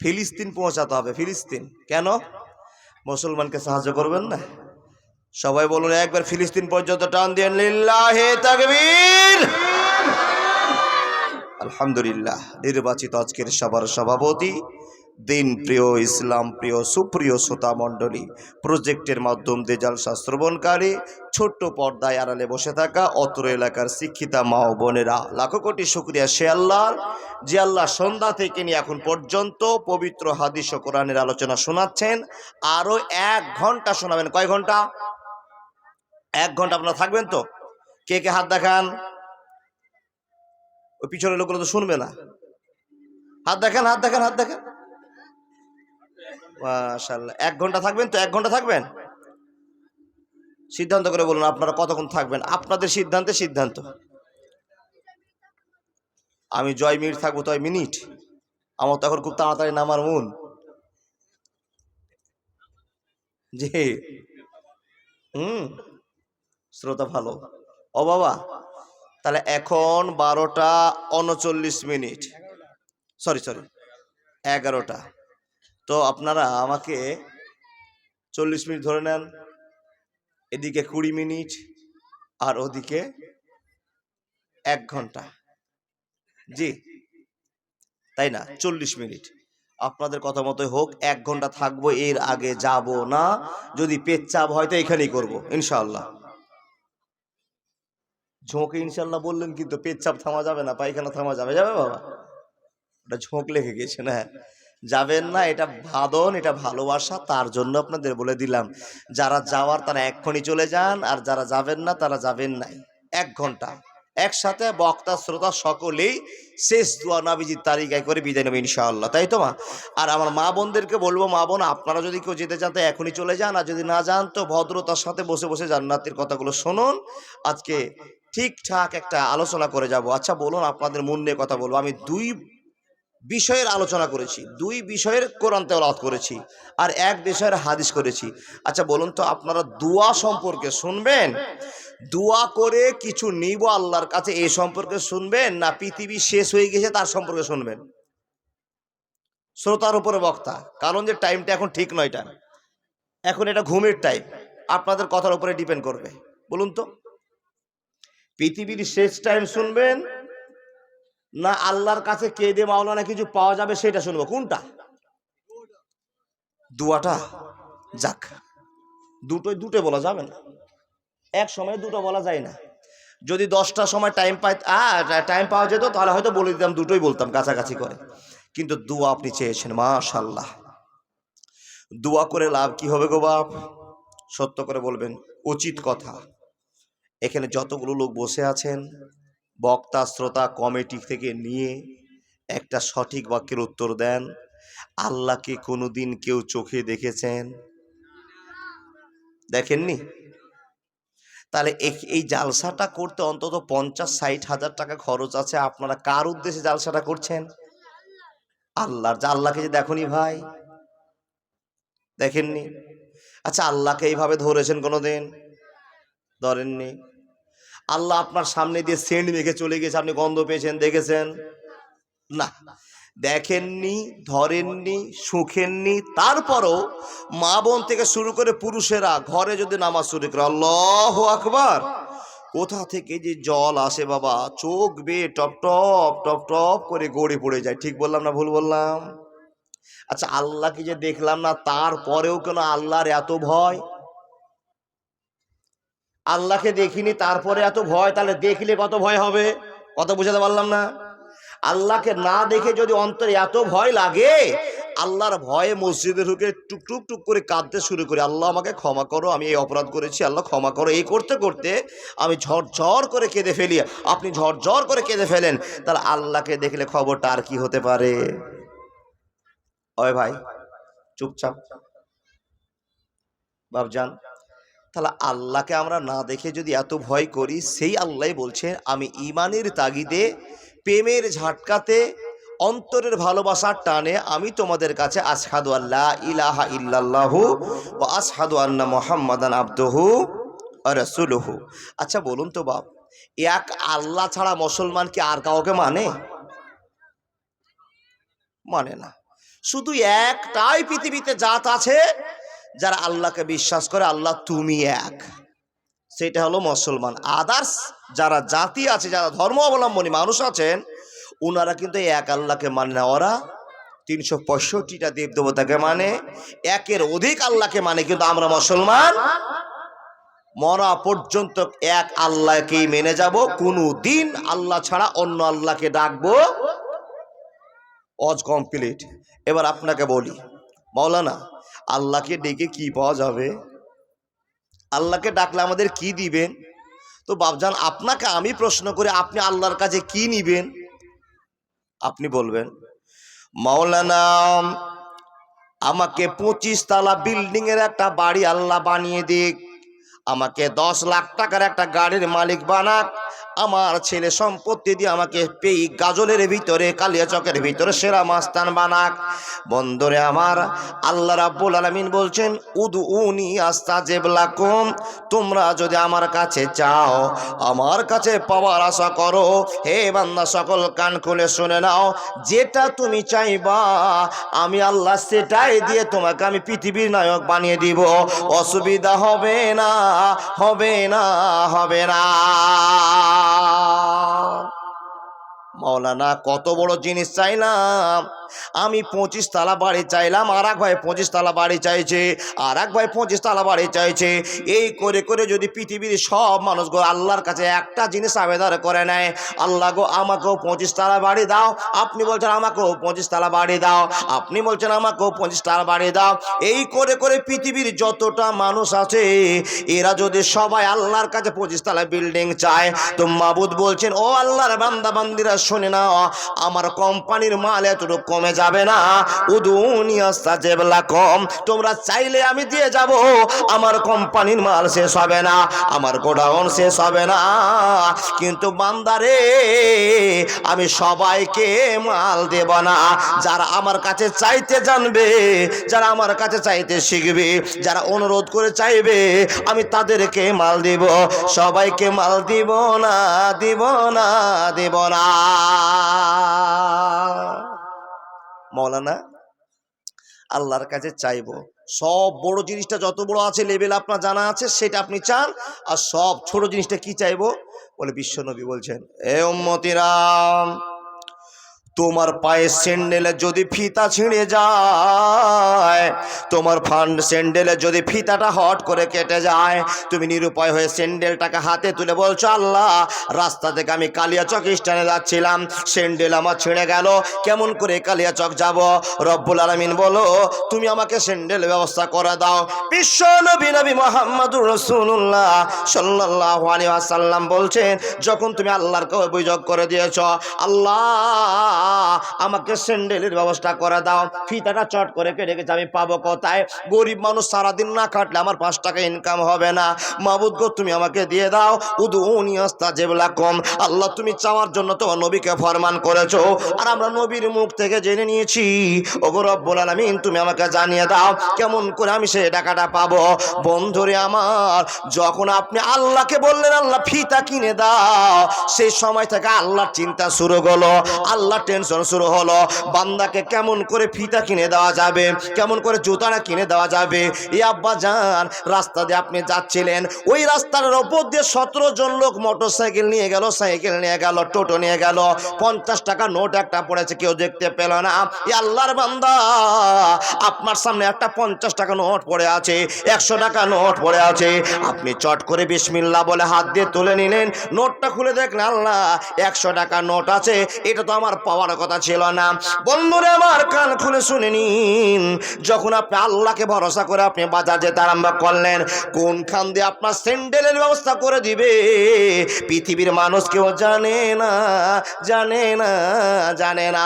ফিলিস্তিন পৌঁছাতে হবে। ফিলিস্তিন কেন? মুসলমানকে সাহায্য করবেন না? সবাই বলুন একবার ফিলিস্তিন পর্যন্ত টান দিয়ে লিল্লাহি তাকবীর। আলহামদুলিল্লাহ। নির্বাচিত আজকের সভার সভাপতি, দিন প্রিয়, ইসলাম প্রিয়, সুপ্রিয় শ্রোতা মণ্ডলী, প্রজেক্টের মাধ্যম দিয়ে জালসা শ্রবণকারী, ছোট্ট পর্দায় আড়ালে বসে থাকা অত্র এলাকার শিক্ষিতা মা ও বোনেরা, লাখো কোটি শুকরিয়া সে আল্লাহর, যে আল্লাহ সন্ধ্যা থেকে নিয়ে এখন পর্যন্ত পবিত্র হাদিস ও কোরআনের আলোচনা শোনাচ্ছেন। আরো 1 ঘন্টা শোনাবেন। কয় ঘন্টা? 1 ঘন্টা আপনারা থাকবেন তো? কে কে হাত দেখান। ওই পিছনের লোকগুলো তো শুনবে না। হাত দেখান, হাত দেখান, হাত দেখান। মাশাআল্লাহ। 1 ঘন্টা থাকবেন তো? 1 ঘন্টা থাকবেন? সিদ্ধান্ত করে বলুন আপনারা কতক্ষণ থাকবেন। আপনাদের সিদ্ধান্তে সিদ্ধান্ত। আমি জয় মিনিট থাকবো। তো মিনিট আমার তো এখন খুব তাড়াতাড়ি নামার মন। জি। শ্রোতা ভালো। ও বাবা, তাহলে এখন 12টা 39 মিনিট, সরি 11টা। তো আপনারা আমাকে 40 মিনিট ধরে নেন। এদিকে 20 মিনিট আর ওদিকে 1 ঘন্টা। জি তাই না? 40 মিনিট আপনাদের কথা মতোই হোক। 1 ঘন্টা থাকবো, এর আগে যাব না। যদি পেচ্ছাপ হয় তো এখানেই করবো ইনশাআল্লাহ। ঝোঁকে ইনশাআল্লাহ বললেন কিন্তু পেচ্ছাপ থামা যাবে না, পায়খানা থামা যাবে? যাবে বাবা? ওটা ঝোঁক লেগে গেছে না, যাবেন না। এটা ভাদন, এটা ভালোবাসা, তার জন্য আপনাদের বলে দিলাম। যারা যাওয়ার তারা এক্ষুনি চলে যান, আর যারা যাবেন না তারা যাবেন নাই। 1 ঘন্টা একসাথে বক্তা শ্রোতা সকলেই শেষ দোয়া নবীজির তালিকায় করে বিদায় নেবে ইনশাআল্লাহ। তাই তো মা? আর আমার মা বোনদেরকে বলবো, মা বোন আপনারা যদি কেউ যেতে চান তো এখনই চলে যান, আর যদি না যান তো ভদ্রতার সাথে বসে বসে জান্নাতের কথাগুলো শুনুন। আজকে ঠিকঠাক একটা আলোচনা করে যাব। আচ্ছা বলুন, আপনাদের মন নিয়ে কথা বলবো। আমি 2 বিষয়ের আলোচনা করেছি, 2 বিষয়ের কোরআন তেলাওয়াত করেছি, আর 1 বিষয়ের হাদিস করেছি। আচ্ছা বলুন তো, আপনারা দোয়া সম্পর্কে শুনবেন, দোয়া করে কিছু নিব আল্লাহর কাছে, এই সম্পর্কে শুনবেন, না পৃথিবী শেষ হয়ে গেছে তার সম্পর্কে শুনবেন? শ্রোতার উপরে বক্তা, কারণ যে টাইমটা এখন ঠিক নয়, এখন এটা ঘুমের টাইম। আপনাদের কথার উপরে ডিপেন্ড করবে। বলুন তো, পৃথিবীর শেষ টাইম শুনবেন, না আল্লাহর কাছে কেঁদে মাওলানা কিছু পাওয়া যাবে সেটা শুনবো? কোনটা? দুয়াটা? যাক, দুটোই বলা যাবে না, এক সময় দুটো বলা যায় না। যদি 10টার সময় টাইম পাওয়া যেত তাহলে হয়তো বলে দিতাম, দুটোই বলতাম কাছাকাছি করে। কিন্তু দোয়া আপনি চেয়েছেন, মাশাআল্লাহ। দোয়া করে লাভ কি হবে গো বাপ? সত্য করে বলবেন, উচিত কথা। এখানে যতগুলো লোক বসে আছেন, বক্তা শ্রোতা কমিটি থেকে নিয়ে একটা সঠিক বাক্যের উত্তর দেন। আল্লাহকে কোনোদিন কেউ চোখে দেখেছেন? দেখেননি? তাহলে এই জালসাটা করতে অন্তত 50-60 হাজার টাকা খরচ আছে। আপনারা কার উদ্দেশ্যে জালসাটা করছেন? আল্লাহর। যা আল্লাহকে যে দেখনি ভাই, দেখেননি? আচ্ছা আল্লাহকে এইভাবে ধরেছেন কোনোদিন? ধরেননি। আল্লাহ আপনার সামনে দিয়ে সেন্ট মেখে চলে গেছে, আপনি গন্ধ পেয়েছেন, দেখেছেন? না, দেখেননি, ধরেননি, শুখেননি। তারপরও মা বোন থেকে শুরু করে পুরুষেরা ঘরে যদি নামাজ শুরু করে আল্লাহু আকবার, কোথা থেকে যে জল আসে বাবা, চোখ বেয়ে টপ টপ টপ টপ করে গড়ে পড়ে যায়। ঠিক বললাম না ভুল বললাম? আচ্ছা আল্লাহকে যে দেখলাম না, তারপরেও কেন আল্লাহর এত ভয়? আল্লাহকে দেখিনি তারপরে এত ভয়, তাহলে দেখলে কত ভয় হবে? কথা বুঝাতে পারলাম না? আল্লাহকে না দেখে যদি অন্তরে এত ভয় লাগে, আল্লাহর ভয়ে মসজিদে ঢুকে টুক টুক করে কাঁদতে শুরু করি, আল্লাহ আমাকে ক্ষমা করো, আমি এই অপরাধ করেছি, আল্লাহ ক্ষমা করো। এই করতে করতে আমি ঝরঝর করে কেঁদে ফেলি, আপনি ঝরঝর করে কেঁদে ফেলেন, তাহলে আল্লাহকে দেখলে খবরটা আর কি হতে পারে? ওই ভাই চুপচাপ বাপজান। তাহলে আল্লাহকে আমরা না দেখে যদি এত ভয় করি, সেই আল্লাহ বলছেন আমি ঈমানের তাগিদে, প্রেমের ঝাটকাতে, অন্তরের ভালোবাসার টানে আমি তোমাদের কাছে আশহাদু আল্লা ইলাহা ইল্লাল্লাহু ওয়া আশহাদু আন্না মুহাম্মাদান আবদুহু ওয়া রাসূলুহু। আচ্ছা বলুন তো বাপ, এক আল্লাহ ছাড়া মুসলমান কি আর কাউকে মানে? মানে না। শুধু একটাই পৃথিবীতে জাত আছে যারা আল্লাহকে বিশ্বাস করে, আল্লাহ তুমি এক, সেটা হলো মুসলমান। আদার্স যারা জাতি আছে, যারা ধর্ম অবলম্বনী মানুষ আছেন, ওনারা কিন্তু এক আল্লাহকে মানে না। ওরা 365টা দেব দেবতাকে মানে, একের অধিক আল্লাহকে মানে। কিন্তু আমরা মুসলমান মরা পর্যন্ত এক আল্লাহকেই মেনে যাব, কোনো দিন আল্লাহ ছাড়া অন্য আল্লাহকে ডাকবো অজ কমপ্লিট। এবার আপনাকে বলি, মাওলানা আল্লাহকে ডেকে কি পাওয়া যাবে? আল্লাহকে ডাকলে আমাদের কি দিবেন? তো বাপজান আপনাকে আমি প্রশ্ন করি, আপনি আল্লাহর কাছে কি নিবেন? আপনি বলবেন, মাওলানা আমাকে 25 তলা বিল্ডিং এর একটা বাড়ি আল্লাহ বানিয়ে দিক, আমাকে 10 লাখ টাকার একটা গাড়ির মালিক বানাক, আমার ছেলে সম্পত্তি দিয়ে আমাকে পেই গাজলের ভিতরে, কালিয়াচকের ভিতরে সেরা মাস্তান বানাক। বন্ধুরে আমার, আল্লাহ রাব্বুল আলামিন বলছেন উদউনি আস্তাজিব লাকুম, তোমরা যদি আমার কাছে চাও, আমার কাছে পাওয়ার আশা করো। হে বান্দা, সকল কান খুলে শুনে নাও, যেটা তুমি চাইবা আমি আল্লাহ সেটাই দিয়ে তোমাকে আমি পৃথিবীর নায়ক বানিয়ে দিব। অসুবিধা হবে না, হবে না, হবে না। মাওলানা কত বড় জিনিস চাইলাম আমি, 25 তলা বাড়ি চাইলাম, আর এক ভাই 25 তলা বাড়ি চাইছে, আর এক ভাই 25 তলা বাড়ি চাইছে। এই করে করে যদি পৃথিবীর সব মানুষগো আল্লাহর কাছে একটা জিনিস আবেদন করে নেয়, আল্লাহ গো আমাকেও 25 তলা বাড়ি দাও, আপনি বলছেন আমাকেও 25 তলা বাড়ি দাও, আপনি বলছেন আমাকেও 25 তলা বাড়ি দাও। এই করে করে পৃথিবীর যতটা মানুষ আছে, এরা যদি সবাই আল্লাহর কাছে 25 তলা বিল্ডিং চায়, তো মাবুদ বলছেন ও আল্লাহর বান্দা বান্দিরা শুনে নাও, আমার কোম্পানির মাল এতটুকু কমে যাবে না। উদুনি আস্তাজিব লাকুম, তোমরা চাইলে আমি দিয়ে যাব, আমার কোম্পানির মাল শেষ হবে না, আমার গোডাউন শেষ হবে না। কিন্তু বান্দারে আমি সবাইকে মাল দেব না। যারা আমার কাছে চাইতে জানবে, যারা আমার কাছে চাইতে শিখবে, যারা অনুরোধ করে চাইবে, আমি তাদেরকে মাল দিব, সবাইকে মাল দিব না, দিব না, দিব না। মাওলানা আল্লাহর কাছে চাইবো, সব বড় জিনিসটা যত বড় আছে লেভেল আপনার জানা আছে সেটা আপনি চান, আর সব ছোট জিনিসটা কি চাইবো? বলে বিশ্বনবী বলছেন, এ উম্মতিরাম, তোমার পায়ে স্যান্ডেলে যদি ফিতা ছিঁড়ে যায়, তোমার স্যান্ডেলে যদি ফিতাটা হট করে কেটে যায়, তুমি নিরুপায় হয়ে স্যান্ডেলটাকে হাতে তুলে বলছো, আল্লাহ রাস্তা থেকে আমি কালিয়াচক স্ট্যান্ডে যাচ্ছিলাম, স্যান্ডেল আমার ছিঁড়ে গেল, কেমন করে কালিয়াচক যাব? রব্বুল আলামিন বলো তুমি আমাকে স্যান্ডেল ব্যবস্থা করে দাও। বিশ্ব নবী নবী মুহাম্মদুর রাসূলুল্লাহ সাল্লাল্লাহু আলাইহি ওয়াসাল্লাম বলছেন, যখন তুমি আল্লাহরকে অভিযোগ করে দিয়েছো, আল্লাহ আমাকে স্যান্ডেলের ব্যবস্থা করে দাও, ফিতাটা চট করে কেটে গেছে, আমি পাবো কোথায়? গরিব মানুষ সারাদিন না কাটলে আমার 5 টাকা ইনকাম হবে না। মাবুদ গো তুমি আমাকে দিয়ে দাও। উদউনি আস্তাজিব লাকুম, আল্লাহ তুমি চাওয়ার জন্য তোমার নবীকে ফরমান করেছো, আর আমরা নবীর মুখ থেকে জেনে নিয়েছি। ওগো রব্বুল আলামিন তুমি আমাকে জানিয়ে দাও কেমন করে আমি সেই টাকাটা পাবো। বন্ধুরে আমার, যখন আপনি আল্লাহকে বললেন আল্লাহ ফিতা কিনে দাও, সেই সময় থেকে আল্লাহর চিন্তা শুরু হলো, আল্লাহ টেনশন শুরু হলো, বান্দাকে কেমন করে ফিতা কিনে দেওয়া যাবে, কেমন করে জুতাটা কিনে দেওয়া যাবে। এই আব্বা জান, রাস্তা দিয়ে আপনি যাচ্ছিলেন, ওই রাস্তার উপর দিয়ে 17 জন লোক মোটরসাইকেল নিয়ে গেল, সাইকেল নিয়ে গেল, টোটো নিয়ে গেল, 50 টাকা নোট একটা পড়েছে, কেউ দেখতে পেল না। এই আল্লাহর বান্দা, আপনার সামনে একটা 50 টাকা নোট পড়ে আছে, 100 টাকা নোট পড়ে আছে, আপনি চট করে বিসমিল্লাহ বলে হাত দিয়ে তুলে নিলেন, নোটটা খুলে দেখলেন আল্লাহ 100 টাকা নোট আছে, এটা তো আমার পাওয়ার কথা ছিল না। বন্ধুরা আমার, কান খুলে শুনে নিন, যখন আপনি আল্লাহকে ভরসা করে আপনি বাজার যেতে আরম্ভ করলেন, কোনখান দিয়ে আপনার স্যান্ডেলের ব্যবস্থা করে দিবে পৃথিবীর মানুষ কেউ জানে না, জানে না, জানে না।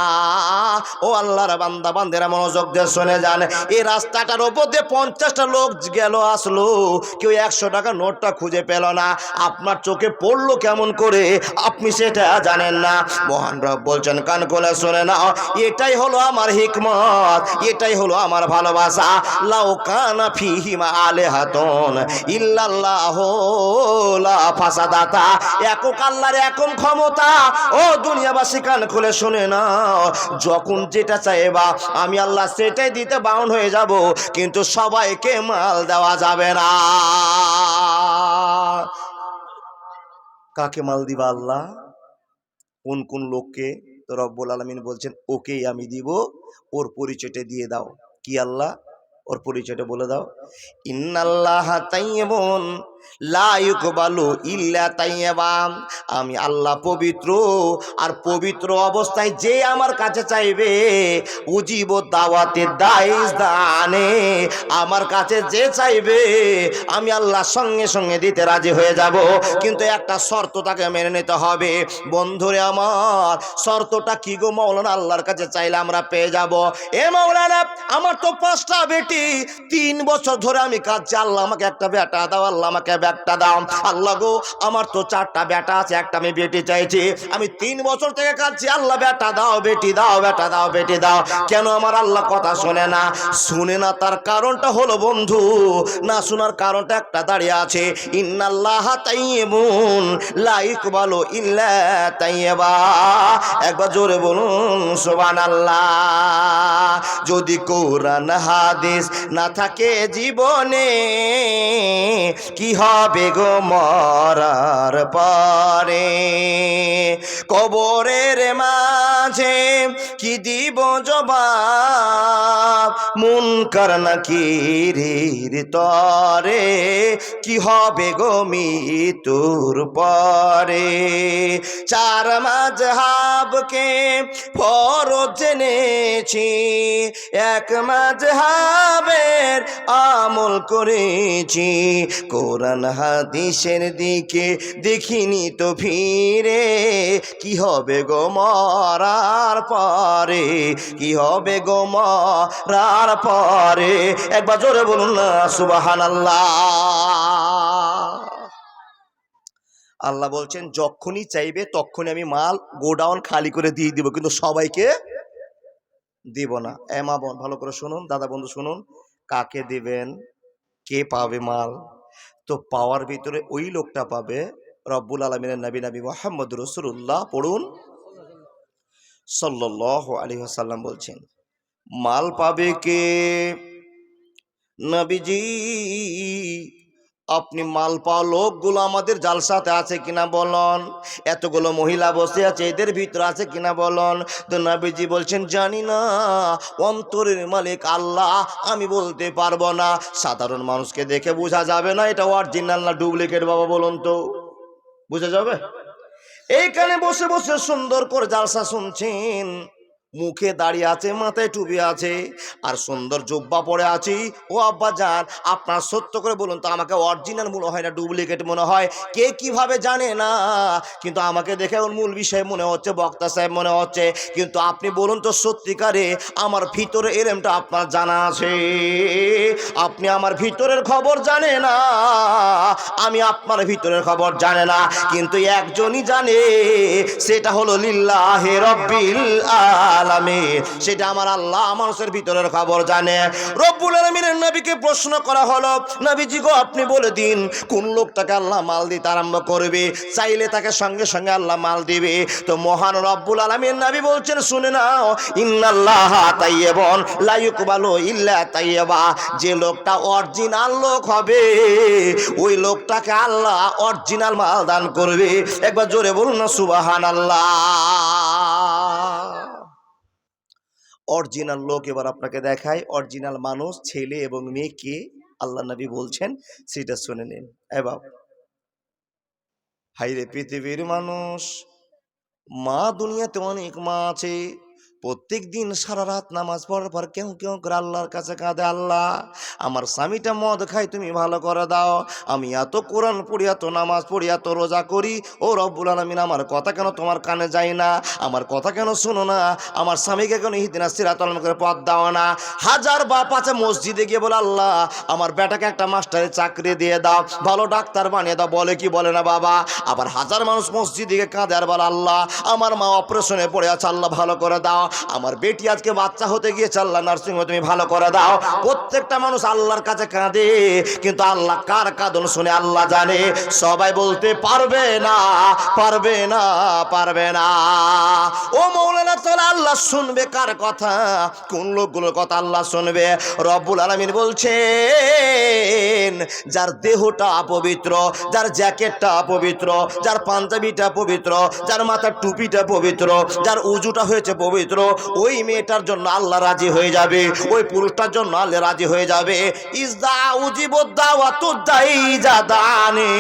ও আল্লাহর বান্দা বান্দেরা মনোযোগ দিয়ে শুনে যান, এই রাস্তাটার উপর দিয়ে 50টা লোক গেল আসলো, কেউ 100 টাকা নোটটা খুঁজে পেল না, আপনার চোখে পড়লো কেমন করে আপনি সেটা জানেন না। মহান রব বলছেন, কান খুলে শুনে নাও, এটাই হলো আমার হিকমত। হিকমত, এটাই হলো আমার ভালোবাসা। লাউ কানা ফিহিমা আলিহাতুন ইল্লাল্লাহু লা ফাসাদাতা, একক আল্লাহর একক ক্ষমতা। ও দুনিয়াবাসী কান খুলে শুনে নাও, যখন যেটা চাইবা আমি আল্লাহ সেটাই দিতে বাউন্ড হয়ে যাব, কিন্তু সবাইকে মাল দেওয়া যাবে না। কাকে মাল দিবা আল্লাহ? কোন কোন লোককে? তো রব্বুল আলামিন বলছেন ওকেই আমি দিব, ওর পরিচয়টা দিয়ে দাও। কি আল্লাহ? ওর পরিচয়টা বলে দাও। ইন্নাল্লাহা তাইয়্যিবুন লা ইউকবালু ইল্লা তাইয়্যিবা, আমি আল্লাহ পবিত্র, আর পবিত্র অবস্থায় যে আমার কাছে চাইবে উজিব দাওয়াতে দাইস দানে, আমার কাছে যে চাইবে আমি আল্লাহ সঙ্গে সঙ্গে দিতে রাজি হয়ে যাব, কিন্তু একটা শর্ত তাকে মেনে নিতে হবে। বন্ধুরে আমার, শর্তটা কি গো মাওলানা? আল্লাহর কাছে চাইলে আমরা পেয়ে যাব। এ মাওলানা, আমার তো 5টা বেটি, 3 বছর ধরে আমি কাঁদছি, আল্লাহ আমাকে একটা বেটা দাও, আল্লাহ আমাকে একটা দাও। আল্লাহ গো, আমার তো 4টা বেটা আছে, একটা আমি বেটি চাইছি। আমি 3 বছর থেকে কাঁদছি, আল্লাহ বেটা দাও, বেটি দাও, বেটা দাও, বেটি দাও। কেন আমার আল্লাহ কথা শোনে না? শুনে না তার কারণটা হলো বন্ধু, না শোনার কারণটা একটা দাঁড়িয়ে আছে। ইন্নাল্লাহা তাইয়্যিবুন লা ইকবালু ইল্লা তাইয়্যিবা। একবার জোরে বলুন সুবহানাল্লাহ। যদি কোরআন হাদিস না থাকে জীবনে, কি হবে গো মরার পরে? কবরের মাঝে কি দিব জবাব, মুনকার নাকিরের তরে, কি হবে গো মৃত্যুর পরে? 4 মাযহাবকে ফরজ জেনেছি, 1 মাযহাবের আমল করেছি, কোরআন হাদিসের দিকে দেখিনি তো ফিরে, কি হবে গো মরার পরে? কি হবে গো মরার পরে? একবার জোরে বলুন না সুবহানাল্লাহ। আল্লাহ বলছেন যখনই চাইবে তখনই আমি মাল গোডাউন খালি করে দিয়ে দিব, কিন্তু সবাইকে দিব না। এ মা বোন ভালো করে শুনুন, দাদা বন্ধু শুনুন, কাকে দিবেন, কে পাবে মাল? তো পাওয়ার ভিতরে ওই লোকটা পাবে রব্বুল আলামিনের নবী মুহাম্মদ রাসূলুল্লাহ, পড়ুন সাল্লাল্লাহু আলাইহি ওয়াসাল্লাম বলছেন, মাল পাবে কে? নবীজি, আপনি মাল পাওয়া লোকগুলো আমাদের জালসাতে আছে কিনা বলুন। এতগুলো মহিলা বসে আছে, এদের ভিতরে আছে কিনা বলুন। তো নবীজি বলছেন জানি না, অন্তরের মালিক আল্লাহ, আমি বলতে পারবো না। সাধারণ মানুষকে দেখে বোঝা যাবে না এটা অরিজিনাল না ডুপ্লিকেট, বাবা বলুন তো, বোঝা যাবে? এইখানে বসে বসে সুন্দর করে জালসা শুনছেন, মুখে দাঁড়িয়ে আছে, মাথায় টুপি আছে, আর সুন্দর জুব্বা পরে আছি। ও আব্বা জান, আপনার সত্য করে বলুন তো, আমাকে অরিজিনাল মনে হয় না ডুপ্লিকেট মনে হয়? কে কিভাবে জানে না, কিন্তু আমাকে দেখে ওর মূল বিষয় মনে হচ্ছে, বক্তা সাহেব মনে হচ্ছে। কিন্তু আপনি বলুন তো সত্যিকারে আমার ভিতরে এলেমটা আপনার জানা আছে? আপনি আমার ভিতরের খবর জানে না, আমি আপনার ভিতরের খবর জানে না, কিন্তু একজনই জানে, সেটা হলো লিল্লাহি রাব্বিল আলামিন, সেটা আমার আল্লাহ মানুষের ভিতরের খবর জানে। রব্বুল আলামিনের নবীকে প্রশ্ন করা হলো, নবীজি গো আপনি বলে দিন কোন লোকটাকে আল্লাহ মাল দিতে আরম্ভ করবে, চাইলে তাকে সঙ্গে সঙ্গে আল্লাহ মাল দিবে। তো মহান রব্বুল আলামিন নবী বলছেন শুনে নাও, ইন্নাল্লাহা তাইয়্যিবুন লা ইউকবালু ইল্লা তাইয়্যিবা, যে লোকটা অরিজিনাল লোক হবে ওই লোকটাকে আল্লাহ অরিজিনাল মাল দান করবে। একবার জোরে বলুন না সুবহানাল্লাহ। অরিজিনাল লোক এবার আপনাকে দেখায়, অরিজিনাল মানুষ ছেলে এবং মেয়েকে আল্লাহ নবী বলছেন, সেটা শুনে নিন। এবার হাইরে পৃথিবীর মানুষ, মা দুনিয়াতে অনেক মা আছে, প্রত্যেক দিন সারা রাত নামাজ পড়ার পর কেউ কেউ করে আল্লাহর কাছে কাঁদে, আল্লাহ আমার স্বামীটা মদ খায়, তুমি ভালো করে দাও। আমি এত কোরআন পড়ি, এত নামাজ পড়ি, এত রোজা করি, ও রব্বুল আলামিন আমার কথা কেন তোমার কানে যায় না, আমার কথা কেন শোনো না, আমার স্বামীকে কেন ইহদিনাস সিরাতাল মুস্তাকিম পথ দাও না। হাজার বাপ আছে মসজিদে গিয়ে বলে আল্লাহ আমার বেটাকে একটা মাস্টারের চাকরি দিয়ে দাও, ভালো ডাক্তার বানিয়ে দাও, বলে কি বলে না বাবা? আবার হাজার মানুষ মসজিদে গিয়ে কাঁদে আর বলে আল্লাহ আমার মা অপারেশনে পড়ে আছে, আল্লাহ ভালো করে দাও। আমার বেটি আজকে বাচ্চা হতে গিয়েছে, আল্লাহ নার্সিং হোমে তুমি ভালো করে দাও। প্রত্যেকটা মানুষ আল্লাহর কাছে কাঁদে, কিন্তু আল্লাহ কার কাঁদন শুনে আল্লাহ জানে। সবাই বলতে পারবে না, পারবে না, পারবে না। ও মৌলানা, তাহলে আল্লাহ শুনবে কার কথা? কোন লোকগুলোর কথা আল্লাহ শুনবে? রব্বুল আলামিন বলছেন, যার দেহটা পবিত্র, যার জ্যাকেটটা পবিত্র, যার পাঞ্জাবিটা পবিত্র, যার মাথার টুপিটা পবিত্র, যার উজুটা হয়েছে পবিত্র, ওই মেয়েটার জন্য আল্লাহ রাজি হয়ে যাবে, ওই পুরুষটার জন্য আল্লাহ রাজি হয়ে যাবে। ইজদা উজিবুদ দাওয়াতু দাইজা দানে,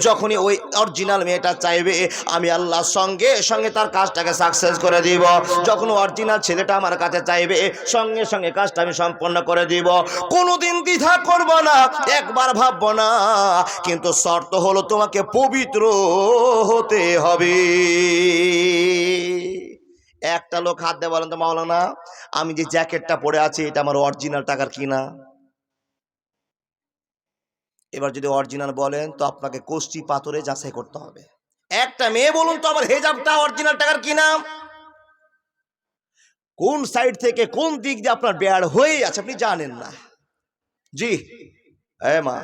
যখনই ওই অরিজিনাল মেয়েটা চাইবে, আমি আল্লাহ সঙ্গে সঙ্গে তার কাজটাকে সাকসেস করে দিব। যখন অরিজিনাল ছেলেটা আমার কাছে চাইবে, সঙ্গে সঙ্গে কাজটা আমি সম্পন্ন করে দিব। কোনোদিন দ্বিধা করব না, একবার ভাববো না, কিন্তু শর্ত হলো তোমাকে পবিত্র হতে হবে। একটা লোক হাত দিয়ে বলেন তো, মাওলানা আমি যে জ্যাকেটটা পরে আছি এটা আমার অরিজিনাল টাকার কিনা? এবার যদি অরিজিনাল বলেন তো আপনাকে কোষ্ঠী পাথরে যাচাই করতে হবে। একটা মেয়ে বলুন তো, আমার হেজাবটা অরিজিনাল টাকার কিনা? কোন সাইড থেকে কোন দিক দিয়ে আপনার বেয়ার হয়ে আছে আপনি জানেন না। জি এ মা,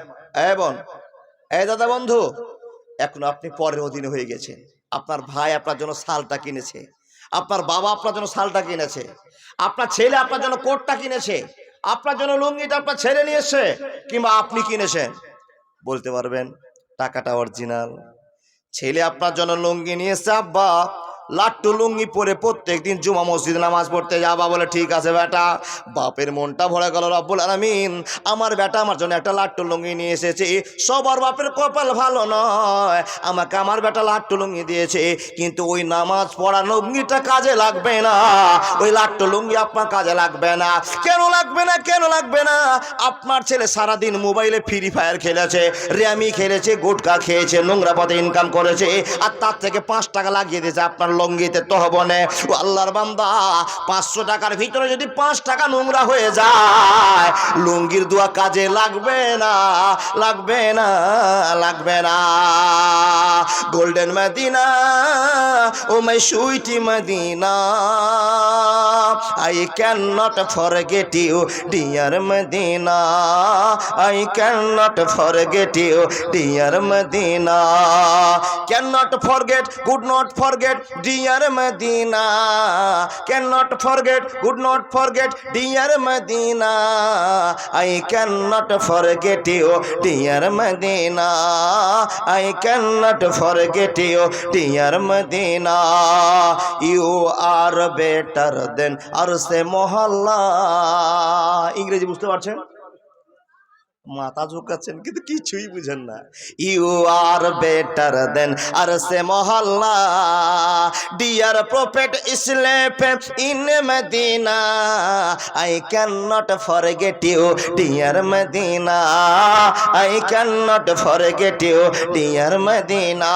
এ বোন, এ দাদা, বন্ধু, এখন আপনি পরের অধীনে হয়ে গেছেন। আপনার ভাই আপনার জন্য শালটা কিনেছে, আপনার বাবা আপনার জন্য শালটা কিনেছে, আপনার ছেলে আপনার জন্য কোটটা কিনেছে, আপনার জন্য লুঙ্গিটা আপনার ছেলে নিয়ে এসে, কিংবা আপনি কিনেছেন। বলতে পারবেন টাকাটা অরিজিনাল? ছেলে আপনার জন্য লুঙ্গি নিয়ে এসে, আব্বা লাট্টু লুঙ্গি পরে প্রত্যেকদিন জুমা মসজিদ নামাজ পড়তে যাবা, বলে ঠিক আছে বেটা। বাপের মনটা ভরে গেল, রব্বুল আলামিন আমার বেটা আমার জন্য একটা লাট্টু লুঙ্গি নিয়ে এসেছে। সবার বাপের কপাল ভালো নয়, আমাকে আমার বেটা লাট্টু লুঙ্গি দিয়েছে, কিন্তু ওই নামাজ পড়া লুঙ্গিটা কাজে লাগবে না, ওই লাট্টু লুঙ্গি আপনার কাজে লাগবে না। কেন লাগবে না? কেন লাগবে না? আপনার ছেলে সারাদিন মোবাইলে ফ্রি ফায়ার খেলেছে, র্যামি খেলেছে, গুটকা খেয়েছে, নোংরা পথে ইনকাম করেছে, আর তার থেকে 5 টাকা লাগিয়ে দিয়েছে আপনার লঙ্গিতে তহবনে। ও আল্লাহর বান্দা, 500 টাকার ভিতরে যদি 5 টাকা নোংরা হয়ে যায়, লুঙ্গির দোয়া কাজে লাগবে না, লাগবে না, লাগবে না। Golden Madina, oh my sweetie Madina, I cannot forget you, dear Medina. I cannot forget you, dear Medina. Cannot forget, could not forget, dear Medina. Cannot forget, could not forget, dear Medina. I cannot forget you, dear Medina. I cannot forget you, dear Medina. You are better than আরশে মহল্লা। ইংরেজি বুঝতে পারছেন? মাথা ঝুঁকাচ্ছেন কিন্তু কিছুই বুঝেন না। You R better than আরশে মহল্লা, dear prophet asleep in Medina. I can not forget you, dear Medina. I can not forget you, dear Medina.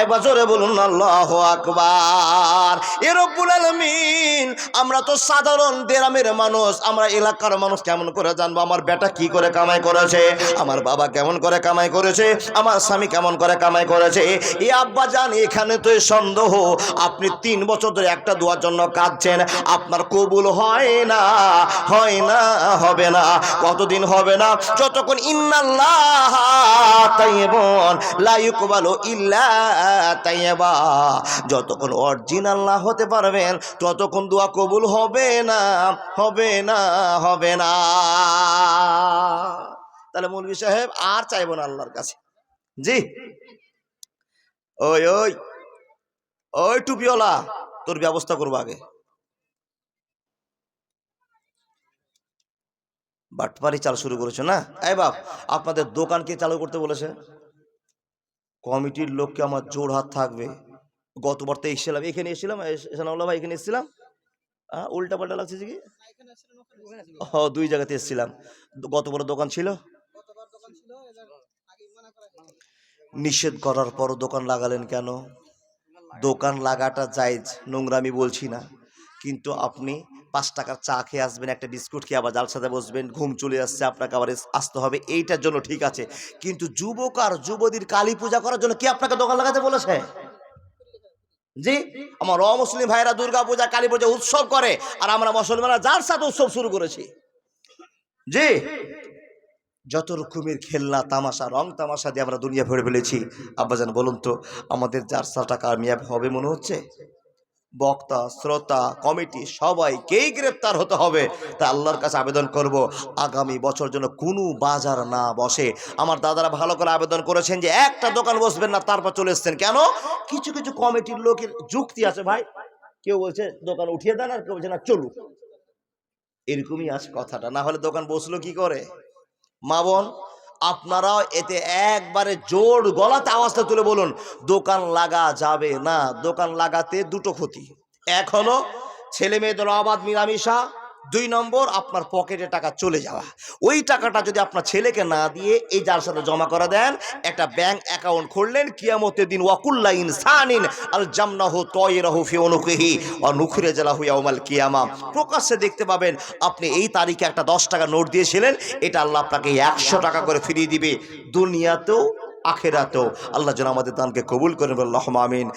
একবার জোরে বলুন আল্লাহু আকবার। এ রব্বুল আলামিন, আমরা তো সাধারণ গ্রামের মানুষ, আমরা এলাকার মানুষ, কেমন করে জানবো আমার বেটা কি করে কামাই করেছে, আমার বাবা কেমন করে কামাই করেছে, আমার স্বামী কেমন করে কামাই করেছে? এই আব্বা জান, এখানে তো সন্দেহ। আপনি 3 বছর ধরে একটা দোয়ার জন্য কাঁদছেন, আপনার কবুল হয় না, হয় না, হবে না। কতদিন হবে না? যতক্ষণ ইন্নাল্লাহ তাইয়্যিবুন লা ইউকবালু ইল্লা তাইয়্যিবা, যতক্ষণ অরিজিনাল না হতে পারবেন ততক্ষণ দোয়া কবুল হবে না, হবে না, হবে না। তাহলে মৌলভী সাহেব আর চাইবো না আল্লাহর কাছে। জি ওই ওই ওই টুপিওয়ালা, তোর ব্যবস্থা করবো আগে। বাটপারি চাল শুরু করেছো না? এই বাপ, আপনাদের দোকান কে চালু করতে বলেছে? কমিটির লোককে আমার জোর হাত থাকবে। গতবার তো এসেছিলাম, এখানে এসেছিলাম, এসানুল্লাহ ভাই এখানে এসেছিলাম, উল্টা পাল্টা লাগছে কি? 2 জায়গাতে এসেছিলাম। গতবার দোকান ছিল, নিষেধ করার পর দোকান লাগালেন কেন? দোকান লাগাটা জায়েজ, নোংরামি বলছি না, কিন্তু আপনি 5 টাকার চা খেয়ে আসবেন, একটা বিস্কুট খেয়ে আবার জালসাতে বসবেন, ঘুম চলে আসছে, আপনাকে আবার আসতে হবে, এইটার জন্য ঠিক আছে। কিন্তু যুবক আর যুবতীর কালী পূজা করার জন্য কি আপনাকে দোকান লাগাতে বলেছে? জি, আমার অমুসলিম ভাইরা দুর্গা পূজা কালী পূজা উৎসব করে, আর আমরা মুসলমানরা যার সাথে উৎসব শুরু করেছি। জি, যত রকমের খেলনা তামাশা রং তামাশা দিয়ে আমরা দুনিয়া ভরে ফেলেছি। আব্বাজান বলুন তো, আমাদের জালসাটা কামিয়াব হবে মনে হচ্ছে? বক্তা, শ্রোতা, কমিটি সবাইকেই গ্রেপ্তার হতে হবে। তা আল্লাহর কাছে আবেদন করব, আগামী বছর যেন কোনো বাজার না বসে। আমার দাদারা ভালো করে আবেদন করেছেন যে একটা দোকান বসবেন না, তারপর চলে এসছেন কেন? কিছু কিছু কমিটির লোকের যুক্তি আছে ভাই, কেউ বলছে দোকান উঠিয়ে দেন, আর কেউ বলছে না চলুক। এরকমই আছে কথাটা, না হলে দোকান বসলো কি করে? মা বোন, আপনারাও এতে একবারে জোর গলাতে আওয়াজটা তুলে বলুন, দোকান লাগা যাবে না। দোকান লাগাতে দুটো ক্ষতি, এক হলো ছেলে মেয়েদের অবাধ মিলামিশা, 2 নম্বর আপনার পকেটে টাকা চলে যাওয়া। ওই টাকাটা যদি আপনার ছেলেকে না দিয়ে এই যার সাথে জমা করে দেন, একটা ব্যাংক অ্যাকাউন্ট খুললেন, কিয়ামতের দিন ওয়াকুল্লা ইনসানিন আল জামনাহু তায়রাহু ফি উনুকিহি ওয়া নুখরিজালাহু ইয়াউমাল কিয়ামা। প্রকাশ্যে দেখতে পাবেন আপনি এই তারিখে একটা 10 টাকা নোট দিয়েছিলেন, এটা আল্লাহ আপনাকে 100 টাকা করে ফিরিয়ে দিবে, দুনিয়াতেও আখিরাতেও। আল্লাহ যেন আমাদের দানকে কবুল করেন, আল্লাহুম্মা আমিন।